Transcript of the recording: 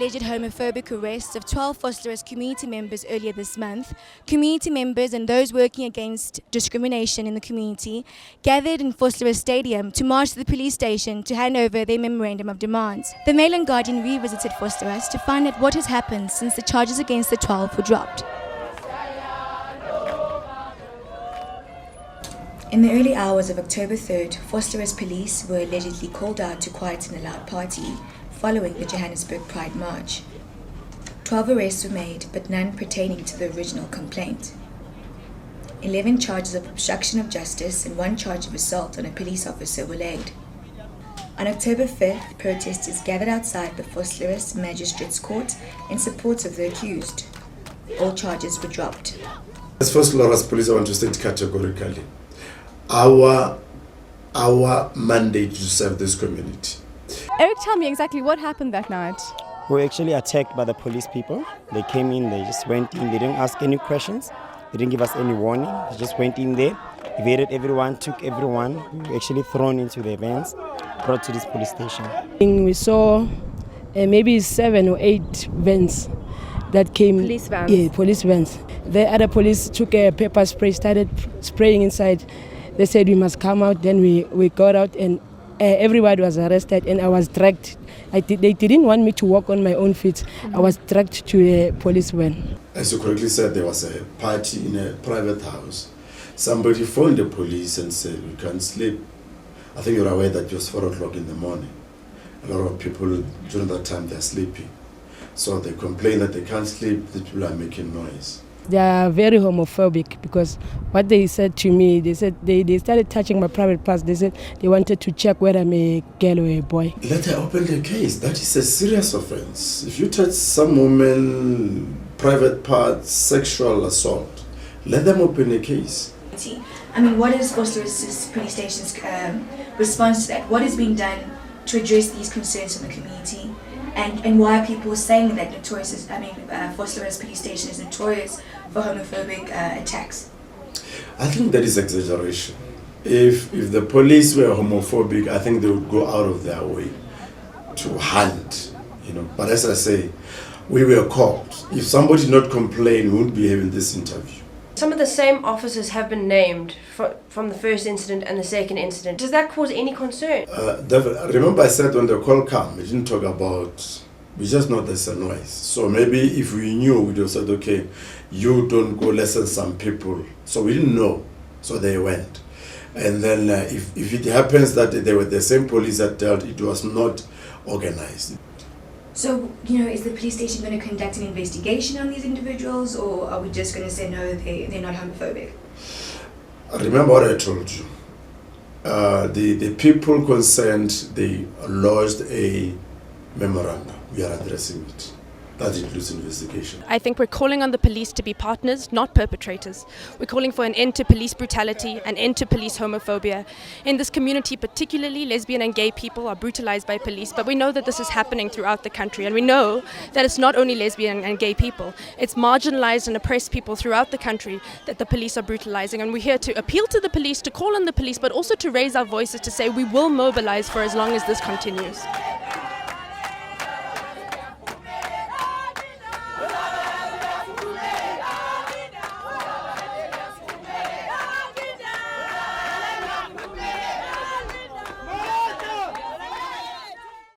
alleged homophobic arrests of 12 Vosloorus community members earlier this month, community members and those working against discrimination in the community gathered in Vosloorus Stadium to march to the police station to hand over their memorandum of demands. The Mail and Guardian revisited Vosloorus to find out what has happened since the charges against the 12 were dropped. In the early hours of October 3rd, Vosloorus police were allegedly called out to quieten a loud party following the Johannesburg Pride March. 12 arrests were made, but none pertaining to the original complaint. 11 charges of obstruction of justice and 1 charge of assault on a police officer were laid. On October 5th, protesters gathered outside the Vosloorus Magistrates Court in support of the accused. All charges were dropped. As Vosloorus police, I want to state categorically, our mandate to serve this community. Eric, tell me exactly what happened that night. We were actually attacked by the police people. They came in, they just went in, they didn't ask any questions, they didn't give us any warning, they just went in there, evaded everyone, took everyone. We were actually thrown into the vans, brought to this police station. We saw maybe 7 or 8 vans that came. Police vans? Yeah, police vans. The other police took a pepper spray, started spraying inside. They said we must come out, then we got out and everybody was arrested and I was dragged. They didn't want me to walk on my own feet. I was dragged to a police van. As you correctly said, there was a party in a private house. Somebody phoned the police and said, we can't sleep. I think you're aware that it was 4 o'clock in the morning. A lot of people during that time they're sleeping. So they complain that they can't sleep, the people are making noise. They are very homophobic because what they said to me, they said they started touching my private parts. They said they wanted to check whether I'm a girl or a boy. Let her open the case. That is a serious offense. If you touch some woman, private parts, sexual assault, let them open a case. I mean, what is Vosloorus police station's response to that? What is being done to address these concerns from the community? And why are people saying that Vosloorus police station is notorious for homophobic attacks? I think that is exaggeration. If the police were homophobic, I think they would go out of their way to hunt, But as I say, we were caught. If somebody did not complain, we wouldn't be having this interview. Some of the same officers have been named from the first incident and the second incident. Does that cause any concern? Remember I said when the call came, we didn't talk about, we just know there's a noise. So maybe if we knew, we'd have said, okay, you don't go listen some people. So we didn't know, so they went. And then if it happens that they were the same police that dealt, it was not organized. So, is the police station going to conduct an investigation on these individuals, or are we just going to say, no, they're not homophobic? Remember what I told you. The people concerned, they lodged a memorandum. We are addressing it. That includes investigation. I think we're calling on the police to be partners, not perpetrators. We're calling for an end to police brutality, an end to police homophobia. In this community, particularly lesbian and gay people are brutalized by police, but we know that this is happening throughout the country, and we know that it's not only lesbian and gay people. It's marginalized and oppressed people throughout the country that the police are brutalizing, and we're here to appeal to the police, to call on the police, but also to raise our voices to say we will mobilize for as long as this continues.